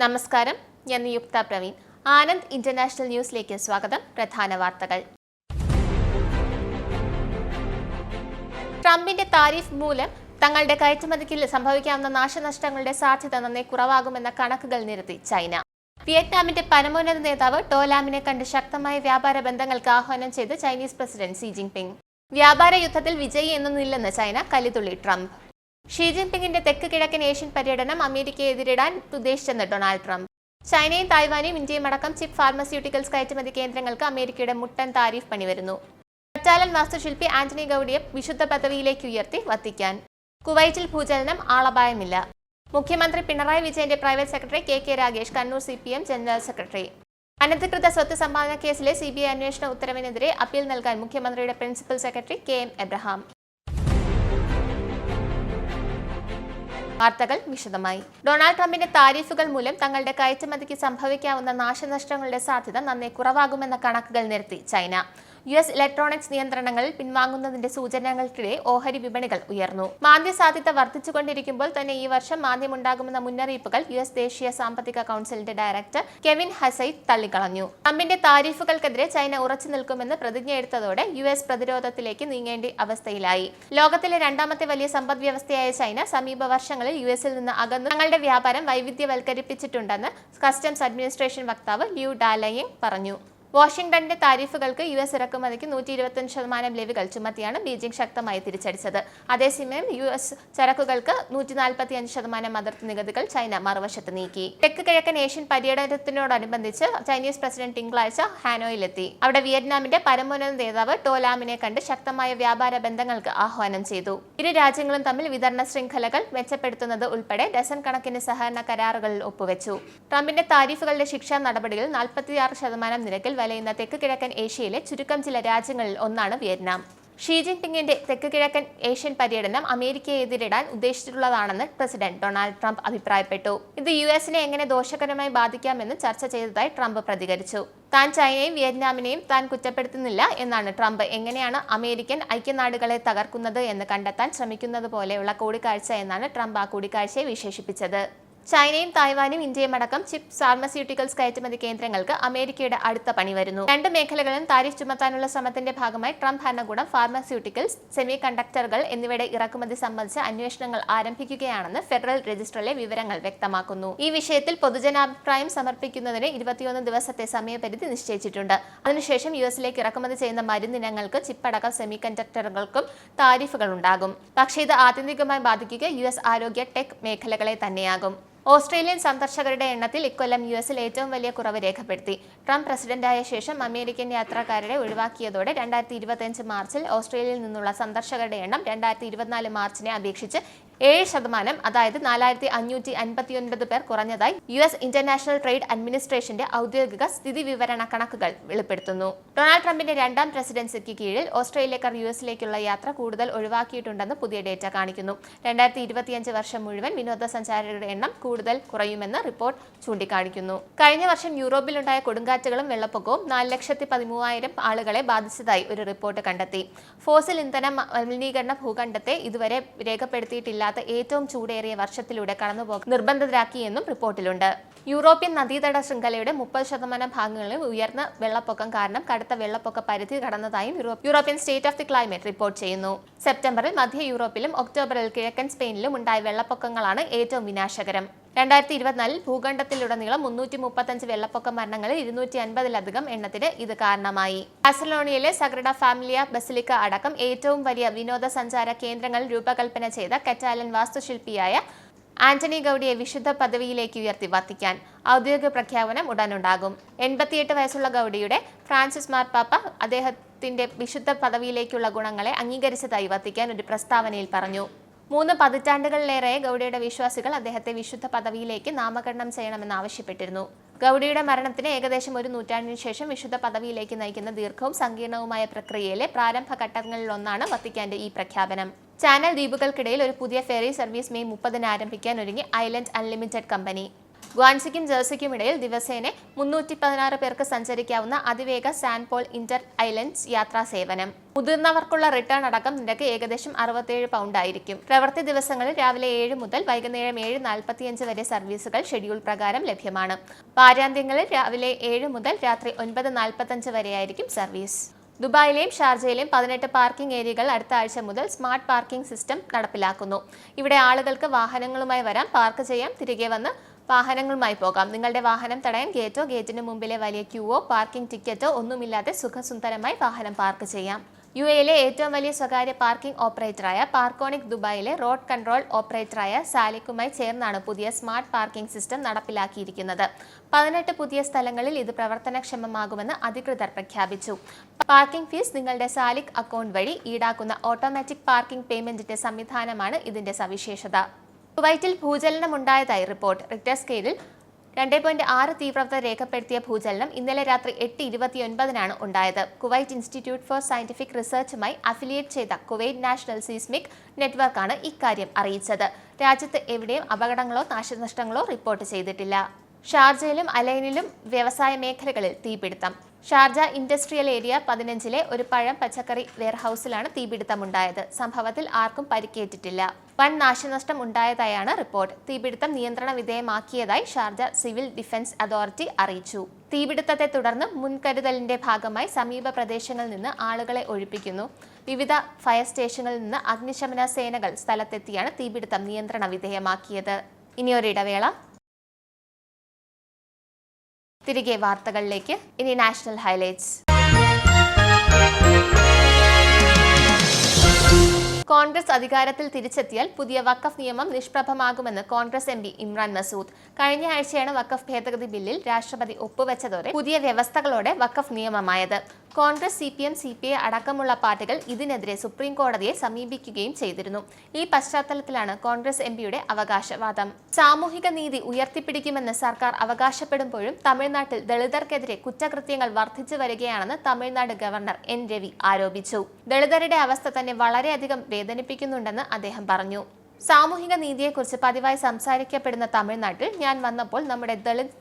നമസ്കാരം, ഞാൻ നിയുക്ത പ്രവീൺ. ആനന്ദ് ഇന്റർനാഷണൽ ന്യൂസിലേക്ക് സ്വാഗതം. പ്രധാന വാർത്തകൾ. ട്രംപിന്റെ താരിഫ് മൂലം തങ്ങളുടെ കയറ്റുമതിക്ക് സംഭവിക്കാവുന്ന നാശനഷ്ടങ്ങളുടെ സാധ്യത നന്നേ കുറവാകുമെന്ന കണക്കുകൾ നിരത്തി ചൈന. വിയറ്റ്നാമിന്റെ പരമോന്നത നേതാവ് ടോ ലാമിനെ കണ്ട് ശക്തമായ വ്യാപാര ബന്ധങ്ങൾക്ക് ആഹ്വാനം ചെയ്ത് ചൈനീസ് പ്രസിഡന്റ് ഷി ജിൻപിങ്. വ്യാപാര യുദ്ധത്തിൽ വിജയി എന്നൊന്നില്ലെന്ന് ചൈന കലിതുള്ളി ട്രംപ്. ഷി ജിൻപിങ്ങിന്റെ തെക്ക് കിഴക്കൻ ഏഷ്യൻ പര്യടനം അമേരിക്കയെ എതിരിടാൻ ഉദ്ദേശിച്ചെന്ന് ഡൊണാൾഡ് ട്രംപ്. ചൈനയും തായ്വാനും ഇന്ത്യയും അടക്കം ചിപ്പ് ഫാർമസ്യൂട്ടിക്കൽസ് കയറ്റുമതി കേന്ദ്രങ്ങൾക്ക് അമേരിക്കയുടെ മുട്ടൻ താരിഫ് പണിവരുന്നു. കറ്റാലൻ വാസ്തുശില്പി ആന്റണി ഗൌഡിയെ വിശുദ്ധ പദവിയിലേക്ക് ഉയർത്തി വത്തിക്കാൻ. കുവൈറ്റിൽ ഭൂചലനം, ആളപായമില്ല. മുഖ്യമന്ത്രി പിണറായി വിജയന്റെ private secretary K Ragesh Kannur CPM general secretary. അനധികൃത സ്വത്ത് സമ്പാദന കേസിലെ CBI അന്വേഷണ ഉത്തരവിനെതിരെ അപ്പീൽ നൽകാൻ മുഖ്യമന്ത്രിയുടെ പ്രിൻസിപ്പൽ സെക്രട്ടറി KM എബ്രഹാം. വാർത്തകൾ വിശദമായി. ഡൊണാൾഡ് ട്രംപിന്റെ താരിഫുകൾ മൂലം തങ്ങളുടെ കയറ്റുമതിക്ക് സംഭവിക്കാവുന്ന നാശനഷ്ടങ്ങളുടെ സാധ്യത നന്നേ കുറവാകുമെന്ന കണക്കുകൾ നിരത്തി ചൈന. US ഇലക്ട്രോണിക്സ് നിയന്ത്രണങ്ങളിൽ പിൻവാങ്ങുന്നതിന്റെ സൂചനകൾക്കിടെ ഓഹരി വിപണികൾ ഉയർന്നു. മാന്ദ്യസാധ്യത വർദ്ധിച്ചുകൊണ്ടിരിക്കുമ്പോൾ തന്നെ ഈ വർഷം മാന്ദ്യമുണ്ടാകുമെന്ന മുന്നറിയിപ്പുകൾ US ദേശീയ സാമ്പത്തിക കൗൺസിലിന്റെ ഡയറക്ടർ കെവിൻ ഹസൈറ്റ് തള്ളിക്കളഞ്ഞു. ട്രംപിന്റെ താരിഫുകൾക്കെതിരെ ചൈന ഉറച്ചു നിൽക്കുമെന്ന് പ്രതിജ്ഞയെടുത്തതോടെ US പ്രതിരോധത്തിലേക്ക് നീങ്ങേണ്ട അവസ്ഥയിലായി. ലോകത്തിലെ രണ്ടാമത്തെ വലിയ സമ്പദ് വ്യവസ്ഥയായ ചൈന സമീപ വർഷങ്ങളിൽ US നിന്ന് അകന്നു തങ്ങളുടെ വ്യാപാരം വൈവിധ്യവൽക്കരിപ്പിച്ചിട്ടുണ്ടെന്ന് കസ്റ്റംസ് അഡ്മിനിസ്ട്രേഷൻ വക്താവ് ലിയു ഡാലയിങ് പറഞ്ഞു. വാഷിംഗ്ടണിന്റെ താരിഫുകൾക്ക് US ഇറക്കുമതിക്ക് 125% ലെവികൾ ചുമത്തിയാണ് ബീജിംഗ് ശക്തമായി തിരിച്ചടിച്ചത്. അതേസമയം US ചരക്കുകൾക്ക് 145% അതിർത്തി നികുതികൾ ചൈന മറുവശത്ത് നീക്കി. തെക്ക് കിഴക്കൻ ഏഷ്യൻ പര്യടനത്തിനോടനുബന്ധിച്ച് ചൈനീസ് പ്രസിഡന്റ് തിങ്കളാഴ്ച ഹാനോയിലെത്തി. അവിടെ വിയറ്റ്നാമിന്റെ പരമോന്നത നേതാവ് ടോ ലാമിനെ കണ്ട് ശക്തമായ വ്യാപാര ബന്ധങ്ങൾക്ക് ആഹ്വാനം ചെയ്തു. ഇരു രാജ്യങ്ങളും തമ്മിൽ വിതരണ ശൃംഖലകൾ മെച്ചപ്പെടുത്തുന്നത് ഉൾപ്പെടെ ഡസൻ കണക്കിന് സഹകരണ കരാറുകളിൽ ഒപ്പുവെച്ചു. ട്രംപിന്റെ താരിഫുകളുടെ ശിക്ഷാ നടപടികളിൽ 46% നിരക്കിൽ വലയുന്ന തെക്ക് കിഴക്കൻ ഏഷ്യയിലെ ചുരുക്കം ചില രാജ്യങ്ങളിൽ ഒന്നാണ് വിയറ്റ്നാം. ഷി ജിൻപിങ്ങിന്റെ തെക്ക് കിഴക്കൻ ഏഷ്യൻ പര്യടനം അമേരിക്കയെ എതിരിടാൻ ഉദ്ദേശിച്ചിട്ടുള്ളതാണെന്ന് പ്രസിഡന്റ് ഡൊണാൾഡ് ട്രംപ് അഭിപ്രായപ്പെട്ടു. ഇത് US-നെ എങ്ങനെ ദോഷകരമായി ബാധിക്കാമെന്ന് ചർച്ച ചെയ്തതായി ട്രംപ് പ്രതികരിച്ചു. താൻ ചൈനയും വിയറ്റ്നാമിനെയും താൻ കുറ്റപ്പെടുത്തുന്നില്ല എന്നാണ് ട്രംപ് എങ്ങനെയാണ് അമേരിക്കൻ ഐക്യനാടുകളെ തകർക്കുന്നത് എന്ന് കണ്ടെത്താൻ ശ്രമിക്കുന്നത് പോലെയുള്ള കൂടിക്കാഴ്ച എന്നാണ് ട്രംപ് ആ കൂടിക്കാഴ്ചയെ വിശേഷിപ്പിച്ചത്. ചൈനയും തായ്വാനും ഇന്ത്യയും അടക്കം ചിപ്പ് ഫാർമസ്യൂട്ടിക്കൽസ് കയറ്റുമതി കേന്ദ്രങ്ങൾക്ക് അമേരിക്കയുടെ അടുത്ത പണി വരുന്നു. രണ്ട് മേഖലകളിലും താരിഫ് ചുമത്താനുള്ള ശ്രമത്തിന്റെ ഭാഗമായി ട്രംപ് ഭരണകൂടം ഫാർമസ്യൂട്ടിക്കൽസ്, സെമി കണ്ടക്ടറുകൾ എന്നിവയുടെ ഇറക്കുമതി സംബന്ധിച്ച അന്വേഷണങ്ങൾ ആരംഭിക്കുകയാണെന്ന് ഫെഡറൽ രജിസ്റ്ററിലെ വിവരങ്ങൾ വ്യക്തമാക്കുന്നു. ഈ വിഷയത്തിൽ പൊതുജനാഭിപ്രായം സമർപ്പിക്കുന്നതിന് 21 ദിവസത്തെ സമയപരിധി നിശ്ചയിച്ചിട്ടുണ്ട്. അതിനുശേഷം US-ലേക്ക് ഇറക്കുമതി ചെയ്യുന്ന മരുന്നിനങ്ങൾക്ക് ചിപ്പടക്കം സെമി കണ്ടക്ടറുകൾക്കും താരിഫുകൾ ഉണ്ടാകും. പക്ഷേ ഇത് ആത്യന്തികമായി ബാധിക്കുക US ആരോഗ്യ ടെക് മേഖലകളെ തന്നെയാകും. ഓസ്ട്രേലിയൻ സന്ദർശകരുടെ എണ്ണത്തിൽ ഇക്കൊല്ലം US-ൽ ഏറ്റവും വലിയ കുറവ് രേഖപ്പെടുത്തി. ട്രംപ് പ്രസിഡന്റായ ശേഷം അമേരിക്കൻ യാത്രക്കാരെ ഒഴിവാക്കിയതോടെ 2025 മാർച്ചിൽ ഓസ്ട്രേലിയയിൽ നിന്നുള്ള സന്ദർശകരുടെ എണ്ണം 2024 മാർച്ചിനെ അപേക്ഷിച്ച് 7%, അതായത് 4559 പേർ കുറഞ്ഞതായി US ഇന്റർനാഷണൽ ട്രേഡ് അഡ്മിനിസ്ട്രേഷന്റെ ഔദ്യോഗിക സ്ഥിതി വിവരണ കണക്കുകൾ വെളിപ്പെടുത്തുന്നു. ഡൊണാൾഡ് ട്രംപിന്റെ രണ്ടാം പ്രസിഡൻസിക്ക് കീഴിൽ ഓസ്ട്രേലിയക്കാർ US-ലേക്കുള്ള യാത്ര കൂടുതൽ ഒഴിവാക്കിയിട്ടുണ്ടെന്ന് പുതിയ ഡേറ്റ കാണിക്കുന്നു. 2025 വർഷം മുഴുവൻ വിനോദസഞ്ചാരികളുടെ എണ്ണം കൂടുതൽ കുറയുമെന്ന് റിപ്പോർട്ട് ചൂണ്ടിക്കാണിക്കുന്നു. കഴിഞ്ഞ വർഷം യൂറോപ്പിലുണ്ടായ കൊടുങ്കാറ്റുകളും വെള്ളപ്പൊക്കവും 4,13,000 ആളുകളെ ബാധിച്ചതായി ഒരു റിപ്പോർട്ട് കണ്ടെത്തി. ഫോസിൽ ഇന്ധന മലിനീകരണ ഭൂഖണ്ഡത്തെ ഇതുവരെ രേഖപ്പെടുത്തിയിട്ടില്ല ഏറ്റവും ചൂടേറിയ വർഷത്തിലൂടെ കടന്നുപോകാൻ നിർബന്ധിതരാക്കിയെന്നും റിപ്പോർട്ടിലുണ്ട്. യൂറോപ്യൻ നദീതട ശൃംഖലയുടെ 30% ഭാഗങ്ങളിൽ ഉയർന്ന വെള്ളപ്പൊക്കം കാരണം കടുത്ത വെള്ളപ്പൊക്ക പരിധി കടന്നതായും European state of the climate report ചെയ്യുന്നു. സെപ്റ്റംബറിൽ മധ്യ യൂറോപ്പിലും ഒക്ടോബറിൽ കിഴക്കൻ സ്പെയിനിലും ഉണ്ടായ വെള്ളപ്പൊക്കങ്ങളാണ് ഏറ്റവും വിനാശകരം. 2024 ഭൂഖണ്ഡത്തിലുടനീളം 335 വെള്ളപ്പൊക്ക മരണങ്ങളിൽ 250-ലധികം എണ്ണത്തിന് ഇത് കാരണമായി. ബാഴ്സലോണയിലെ സഗ്രഡ ഫാമിലിയ ബസിലിക്ക അടക്കം ഏറ്റവും വലിയ വിനോദസഞ്ചാര കേന്ദ്രങ്ങൾ രൂപകൽപ്പന ചെയ്ത കറ്റാലൻ വാസ്തുശില്പിയായ ആന്റണി ഗൌഡിയെ വിശുദ്ധ പദവിയിലേക്ക് ഉയർത്തി വത്തിക്കാൻ. ഔദ്യോഗിക പ്രഖ്യാപനം ഉടനുണ്ടാകും. 88 വയസ്സുള്ള ഗൌഡിയുടെ ഫ്രാൻസിസ് മാർപ്പാപ്പ അദ്ദേഹത്തിന്റെ വിശുദ്ധ പദവിയിലേക്കുള്ള ഗുണങ്ങളെ അംഗീകരിച്ചതായി വത്തിക്കാൻ ഒരു പ്രസ്താവനയിൽ പറഞ്ഞു. 3 പതിറ്റാണ്ടുകളിലേറെ ഗൌഡിയുടെ വിശ്വാസികൾ അദ്ദേഹത്തെ വിശുദ്ധ പദവിയിലേക്ക് നാമകരണം ചെയ്യണമെന്ന് ആവശ്യപ്പെട്ടിരുന്നു. ഗൌഡിയുടെ മരണത്തിന് ഏകദേശം ഒരു നൂറ്റാണ്ടിനു ശേഷം വിശുദ്ധ പദവിയിലേക്ക് നയിക്കുന്ന ദീർഘവും സങ്കീർണവുമായ പ്രക്രിയയിലെ പ്രാരംഭ ഘട്ടങ്ങളിലൊന്നാണ് വത്തിക്കാന്റെ ഈ പ്രഖ്യാപനം. ചാനൽ ദ്വീപുകൾക്കിടയിൽ ഒരു പുതിയ ഫെറി സർവീസ് മെയ് 30-ന് ആരംഭിക്കാൻ ഒരുങ്ങി ഐലൻഡ് അൺലിമിറ്റഡ് കമ്പനി. ഗ്വാൻസിക്കും ജേഴ്സിക്കും ഇടയിൽ ദിവസേന 316 പേർക്ക് സഞ്ചരിക്കാവുന്ന അതിവേഗ സാൻഡ് പോൾ ഇന്റർ ഐലൻഡ്സ് യാത്രാ സേവനം. മുതിർന്നവർക്കുള്ള റിട്ടേൺ അടക്കം നിരക്ക് ഏകദേശം 67 പൗണ്ട് ആയിരിക്കും. പ്രവൃത്തി ദിവസങ്ങളിൽ രാവിലെ 7 മുതൽ വൈകുന്നേരം 7:45 വരെ സർവീസുകൾ ഷെഡ്യൂൾ പ്രകാരം ലഭ്യമാണ്. വാരാന്ത്യങ്ങളിൽ രാവിലെ 7 മുതൽ രാത്രി 9:45 വരെയായിരിക്കും സർവീസ്. ദുബായിലെയും ഷാർജയിലെയും 18 പാർക്കിംഗ് ഏരിയകൾ അടുത്ത ആഴ്ച മുതൽ സ്മാർട്ട് പാർക്കിംഗ് സിസ്റ്റം നടപ്പിലാക്കുന്നു. ഇവിടെ ആളുകൾക്ക് വാഹനങ്ങളുമായി വരാം, പാർക്ക് ചെയ്യാം, തിരികെ വന്ന് വാഹനങ്ങളുമായി പോകാം. നിങ്ങളുടെ വാഹനം തടയാൻ ഗേറ്റോ ഗേറ്റിന് മുമ്പിലെ വലിയ ക്യൂവോ പാർക്കിംഗ് ടിക്കറ്റോ ഒന്നുമില്ലാതെ സുഖസുന്ദരമായി വാഹനം പാർക്ക് ചെയ്യാം. UAE ഏറ്റവും വലിയ സ്വകാര്യ പാർക്കിംഗ് ഓപ്പറേറ്ററായ പാർക്കോണിക് ദുബായിലെ റോഡ് കൺട്രോൾ ഓപ്പറേറ്ററായ സാലിക്കുമായി ചേർന്നാണ് പുതിയ സ്മാർട്ട് പാർക്കിംഗ് സിസ്റ്റം നടപ്പിലാക്കിയിരിക്കുന്നത്. 18 പുതിയ സ്ഥലങ്ങളിൽ ഇത് പ്രവർത്തനക്ഷമമാകുമെന്ന് അധികൃതർ പ്രഖ്യാപിച്ചു. പാർക്കിംഗ് ഫീസ് നിങ്ങളുടെ സാലിക് അക്കൗണ്ട് വഴി ഈടാക്കുന്ന ഓട്ടോമാറ്റിക് പാർക്കിംഗ് പേയ്മെന്റിന്റെ സംവിധാനമാണ് ഇതിന്റെ സവിശേഷത. കുവൈറ്റിൽ ഭൂചലനമുണ്ടായതായി റിപ്പോർട്ട്. റിക്ടർ സ്കെയിലിൽ 2.6 തീവ്രത രേഖപ്പെടുത്തിയ ഭൂചലനം ഇന്നലെ രാത്രി 8:29 ഉണ്ടായത്. കുവൈറ്റ് ഇൻസ്റ്റിറ്റ്യൂട്ട് ഫോർ സയന്റിഫിക് റിസർച്ചുമായി അഫിലിയേറ്റ് ചെയ്ത കുവൈറ്റ് നാഷണൽ സീസ്മിക് നെറ്റ്വർക്കാണ് ഇക്കാര്യം അറിയിച്ചത്. രാജ്യത്ത് എവിടെയും അപകടങ്ങളോ നാശനഷ്ടങ്ങളോ റിപ്പോർട്ട് ചെയ്തിട്ടില്ല. ഷാർജയിലും അലൈനിലും വ്യവസായ മേഖലകളിൽ തീപിടുത്തം. ഷാർജ ഇൻഡസ്ട്രിയൽ ഏരിയ 15-ലെ ഒരു പഴം പച്ചക്കറി വെയർഹൌസിലാണ് തീപിടുത്തമുണ്ടായത്. സംഭവത്തിൽ ആർക്കും പരിക്കേറ്റിട്ടില്ല. വൻ നാശനഷ്ടം ഉണ്ടായതായാണ് റിപ്പോർട്ട്. തീപിടുത്തം നിയന്ത്രണ വിധേയമാക്കിയതായി ഷാർജ സിവിൽ ഡിഫൻസ് അതോറിറ്റി അറിയിച്ചു. തീപിടുത്തത്തെ തുടർന്ന് മുൻകരുതലിന്റെ ഭാഗമായി സമീപ പ്രദേശങ്ങളിൽ നിന്ന് ആളുകളെ ഒഴിപ്പിക്കുന്നു. വിവിധ ഫയർ സ്റ്റേഷനുകളിൽ നിന്ന് അഗ്നിശമന സേനകൾ സ്ഥലത്തെത്തിയാണ് തീപിടുത്തം നിയന്ത്രണ വിധേയമാക്കിയത്. ഇനിയൊരിടവേള. തിരികെ വാർത്തകളിലേക്ക്. ഇനി നാഷണൽ ഹൈലൈറ്റ്സ്. കോൺഗ്രസ് അധികാരത്തിൽ തിരിച്ചെത്തിയാൽ പുതിയ വഖഫ് നിയമം നിഷ്പ്രഭമാകുമെന്ന് കോൺഗ്രസ് MP ഇമ്രാൻ മസൂദ്. കഴിഞ്ഞ ആഴ്ചയാണ് വഖഫ് ഭേദഗതി ബില്ലിൽ രാഷ്ട്രപതി ഒപ്പുവെച്ചതോടെ പുതിയ വ്യവസ്ഥകളോടെ വഖഫ് നിയമമായത്. കോൺഗ്രസ്, CPM, CPI അടക്കമുള്ള പാർട്ടികൾ ഇതിനെതിരെ സുപ്രീം കോടതിയെ സമീപിക്കുകയും ചെയ്തിരുന്നു. ഈ പശ്ചാത്തലത്തിലാണ് കോൺഗ്രസ് MPയുടെ അവകാശവാദം. സാമൂഹിക നീതി ഉയർത്തിപ്പിടിക്കുമെന്ന് സർക്കാർ അവകാശപ്പെടുമ്പോഴും തമിഴ്നാട്ടിൽ ദളിതർക്കെതിരെ കുറ്റകൃത്യങ്ങൾ വർദ്ധിച്ചു വരികയാണെന്ന് തമിഴ്നാട് ഗവർണർ N. രവി ആരോപിച്ചു. ദളിതരുടെ അവസ്ഥ തന്നെ വളരെയധികം വേദനിപ്പിക്കുന്നുണ്ടെന്ന് അദ്ദേഹം പറഞ്ഞു. സാമൂഹിക നീതിയെക്കുറിച്ച് പതിവായി സംസാരിക്കപ്പെടുന്ന തമിഴ്നാട്ടിൽ ഞാൻ വന്നപ്പോൾ നമ്മുടെ ദളിത്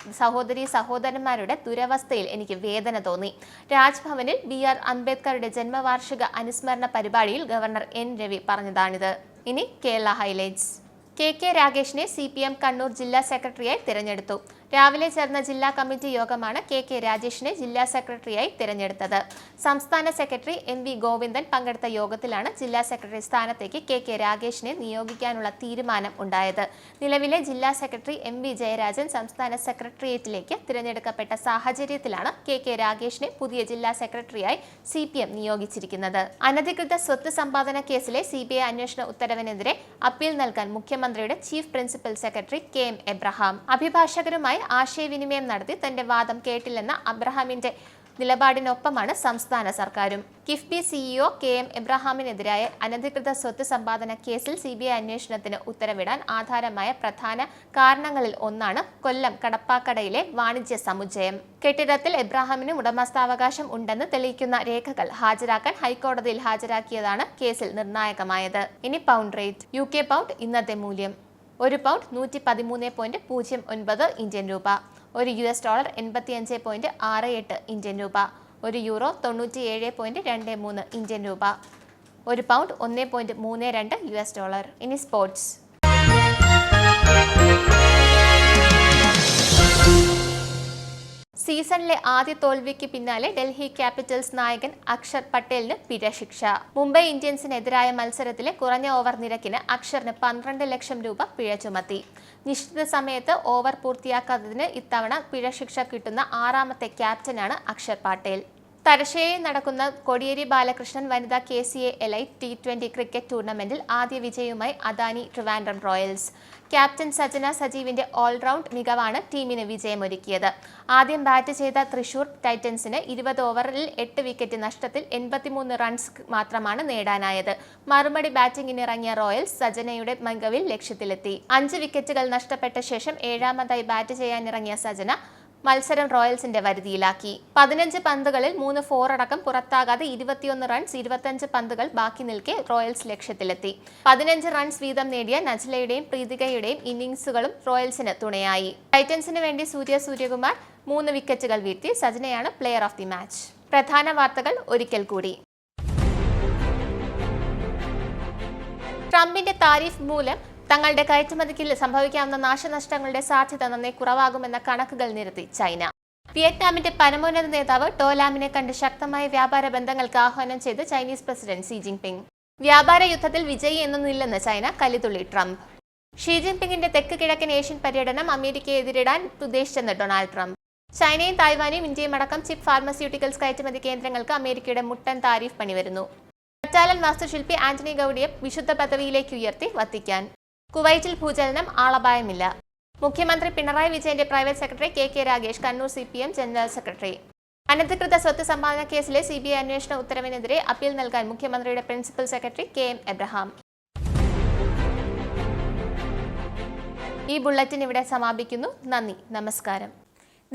സഹോദരന്മാരുടെ ദുരവസ്ഥയിൽ എനിക്ക് വേദന തോന്നി. രാജ്ഭവനിൽ BR അംബേദ്കറുടെ ജന്മവാർഷിക അനുസ്മരണ പരിപാടിയിൽ ഗവർണർ N. രവി പറഞ്ഞതാണിത്. ഇനി Kerala highlights. KK രാഗേഷിനെ CPM Kannur ജില്ലാ സെക്രട്ടറിയായി തിരഞ്ഞെടുത്തു. രാവിലെ ചേർന്ന ജില്ലാ കമ്മിറ്റി യോഗമാണ് KK രാജേഷിനെ ജില്ലാ സെക്രട്ടറിയായി തിരഞ്ഞെടുത്തത്. സംസ്ഥാന സെക്രട്ടറി MV ഗോവിന്ദൻ പങ്കെടുത്ത യോഗത്തിലാണ് ജില്ലാ സെക്രട്ടറി സ്ഥാനത്തേക്ക് KK രാഗേഷിനെ നിയോഗിക്കാനുള്ള തീരുമാനം ഉണ്ടായത്. നിലവിലെ ജില്ലാ സെക്രട്ടറി MV ജയരാജൻ സംസ്ഥാന സെക്രട്ടേറിയറ്റിലേക്ക് തിരഞ്ഞെടുക്കപ്പെട്ട സാഹചര്യത്തിലാണ് KK രാഗേഷിനെ പുതിയ ജില്ലാ സെക്രട്ടറിയായി CPM നിയോഗിച്ചിരിക്കുന്നത്. അനധികൃത സ്വത്ത് സമ്പാദന കേസിലെ CBI അന്വേഷണ ഉത്തരവിനെതിരെ അപ്പീൽ നൽകാൻ മുഖ്യമന്ത്രിയുടെ chief principal secretary KM Abraham അഭിഭാഷകരുമായി ആശയവിനിമയം നടത്തി തന്റെ വാദം കേട്ടില്ലെന്ന അബ്രഹാമിന്റെ നിലപാടിനൊപ്പമാണ് സംസ്ഥാന സർക്കാരും. കിഫ്ബി CEO KM എബ്രഹാമിനെതിരായ അനധികൃത സ്വത്ത് സമ്പാദന കേസിൽ CBI അന്വേഷണത്തിന് ഉത്തരവിടാൻ ആധാരമായ പ്രധാന കാരണങ്ങളിൽ ഒന്നാണ് കൊല്ലം കടപ്പാക്കടയിലെ വാണിജ്യ സമുച്ചയം. കെട്ടിടത്തിൽ എബ്രഹാമിന് ഉടമസ്ഥാവകാശം ഉണ്ടെന്ന് തെളിയിക്കുന്ന രേഖകൾ ഹാജരാക്കാൻ ഹൈക്കോടതിയിൽ ഹാജരാക്കിയതാണ് കേസിൽ നിർണായകമായത്. ഇനി പൗണ്ട് റേറ്റ്. UK പൗണ്ട് ഇന്നത്തെ മൂല്യം: ഒരു പൗണ്ട് 113.09 ഇന്ത്യൻ രൂപ. ഒരു US ഡോളർ 85.68 ഇന്ത്യൻ രൂപ. ഒരു യൂറോ 97.23 ഇന്ത്യൻ രൂപ. ഒരു പൗണ്ട് 1.32 US ഡോളർ. ഇനി സ്പോർട്സ്. സീസണിലെ ആദ്യ തോൽവിക്ക് പിന്നാലെ ഡൽഹി ക്യാപിറ്റൽസ് നായകൻ അക്ഷർ പട്ടേലിന് പിഴശിക്ഷ. മുംബൈ ഇന്ത്യൻസിനെതിരായ മത്സരത്തിലെ കുറഞ്ഞ ഓവർ നിരക്കിന് അക്ഷറിന് 12 ലക്ഷം രൂപ പിഴ ചുമത്തി. നിശ്ചിത സമയത്ത് ഓവർ പൂർത്തിയാക്കാത്തതിന് ഇത്തവണ പിഴശിക്ഷ കിട്ടുന്ന 6ാമത്തെ ക്യാപ്റ്റനാണ് അക്ഷർ പട്ടേൽ. തലശ്ശേരിയിൽ നടക്കുന്ന കോടിയേരി ബാലകൃഷ്ണൻ വനിതാ KCA എലൈറ്റ് T20 ക്രിക്കറ്റ് ടൂർണമെന്റിൽ ആദ്യ വിജയവുമായി അദാനി ട്രിവാൻഡ്രം റോയൽസ്. ക്യാപ്റ്റൻ സജന സജീവിന്റെ ഓൾറൗണ്ട് മികവാണ് ടീമിന് വിജയമൊരുക്കിയത്. ആദ്യം ബാറ്റ് ചെയ്ത തൃശൂർ ടൈറ്റൻസിന് 20 ഓവറിൽ 8 വിക്കറ്റ് നഷ്ടത്തിൽ 83 റൺസ് മാത്രമാണ് നേടാനായത്. മറുപടി ബാറ്റിംഗിനിറങ്ങിയ റോയൽസ് സജനയുടെ മികവിൽ ലക്ഷ്യത്തിലെത്തി. 5 വിക്കറ്റുകൾ നഷ്ടപ്പെട്ട ശേഷം 7ാമതായി ബാറ്റ് ചെയ്യാനിറങ്ങിയ സജന മത്സരം റോയൽസിന്റെ വരുതിയിലാക്കി. 15 പന്തുകളിൽ 3 4 അടക്കം പുറത്താകാതെ 21 റൺസ് 25 പന്തുകൾ ബാക്കി നിൽക്കെ റോയൽസ് ലക്ഷ്യത്തിലെത്തി. 15 റൺസ് വീതം നേടിയ നജ്ലയുടെയും പ്രീതികയുടെയും ഇന്നിംഗ്സുകളും റോയൽസിന് തുണയായി. ടൈറ്റൻസിന് വേണ്ടി സൂര്യകുമാർ 3 വിക്കറ്റുകൾ വീഴ്ത്തി. സജനയാണ് പ്ലെയർ ഓഫ് ദി മാച്ച്. പ്രധാന വാർത്തകൾ ഒരിക്കൽ കൂടി. ട്രംപിന്റെ താരിഫ് മൂലം തങ്ങളുടെ കയറ്റുമതിക്ക് സംഭവിക്കാവുന്ന നാശനഷ്ടങ്ങളുടെ സാധ്യത നന്നേ കുറവാകുമെന്ന കണക്കുകൾ നിരത്തി ചൈന. വിയറ്റ്നാമിന്റെ പരമോന്നത നേതാവ് ടോ ലാമിനെ കണ്ട് ശക്തമായ വ്യാപാര ബന്ധങ്ങൾക്ക് ആഹ്വാനം ചെയ്ത് ചൈനീസ് പ്രസിഡന്റ് ഷി ജിൻപിങ്. വ്യാപാര യുദ്ധത്തിൽ വിജയി എന്നൊന്നില്ലെന്ന് ചൈന കലിതുള്ളി ട്രംപ്. ഷി ജിൻപിങ്ങിന്റെ തെക്ക് കിഴക്കൻ ഏഷ്യൻ പര്യടനം അമേരിക്കയെ എതിരിടാൻ ഉദ്ദേശിച്ചെന്ന് ഡൊണാൾഡ് ട്രംപ്. ചൈനയും തായ്വാനും ഇന്ത്യയും അടക്കം ചിപ്പ് ഫാർമസ്യൂട്ടിക്കൽസ് കയറ്റുമതി കേന്ദ്രങ്ങൾക്ക് അമേരിക്കയുടെ മുട്ടൻ താരിഫ് പണിവരുന്നു. കറ്റാലൻ വാസ്തുശില്പി ആന്റണി ഗൌഡിയെ വിശുദ്ധ പദവിയിലേക്ക് ഉയർത്തി വത്തിക്കാൻ. കുവൈറ്റിൽ ഭൂചലനം, ആളപായമില്ല. മുഖ്യമന്ത്രി പിണറായി വിജയന്റെ private secretary K Ragesh Kannur CPM general secretary. അനധികൃത സ്വത്ത് സമ്പാദന കേസിലെ CBI അന്വേഷണ ഉത്തരവിനെതിരെ അപ്പീൽ നൽകാൻ മുഖ്യമന്ത്രിയുടെ പ്രിൻസിപ്പൽ സെക്രട്ടറി KM എബ്രഹാം. ഈ ബുള്ളറ്റിൻ ഇവിടെ സമാപിക്കുന്നു. നന്ദി, നമസ്കാരം.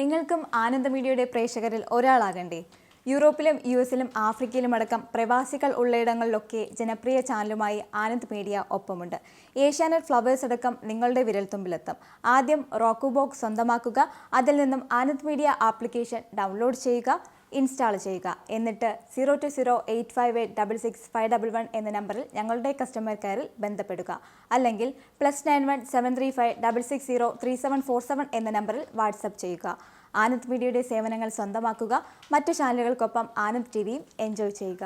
നിങ്ങൾക്കും ആനന്ദ മീഡിയയുടെ പ്രേക്ഷകരിൽ ഒരാളാകണ്ടേ? യൂറോപ്പിലും US-ലും ആഫ്രിക്കയിലും അടക്കം പ്രവാസികൾ ഉള്ളയിടങ്ങളിലൊക്കെ ജനപ്രിയ ചാനലുമായി ആനന്ദ് മീഡിയ ഒപ്പമുണ്ട്. ഏഷ്യാനെറ്റ് ഫ്ലവേഴ്സ് അടക്കം നിങ്ങളുടെ വിരൽത്തുമ്പിലെത്തും. ആദ്യം റോക്കു ബോക്സ് സ്വന്തമാക്കുക. അതിൽ നിന്നും ആനന്ദ് മീഡിയ ആപ്ലിക്കേഷൻ ഡൗൺലോഡ് ചെയ്യുക, ഇൻസ്റ്റാൾ ചെയ്യുക. എന്നിട്ട് 020-858-66511 എന്ന നമ്പറിൽ ഞങ്ങളുടെ കസ്റ്റമർ കെയറിൽ ബന്ധപ്പെടുക. അല്ലെങ്കിൽ +91 735 660 3747 എന്ന നമ്പറിൽ വാട്സപ്പ് ചെയ്യുക. ആനന്ദ് മീഡിയയുടെ സേവനങ്ങൾ സ്വന്തമാക്കുക. മറ്റു ചാനലുകൾക്കൊപ്പം ആനന്ദ് TVയും എൻജോയ് ചെയ്യുക.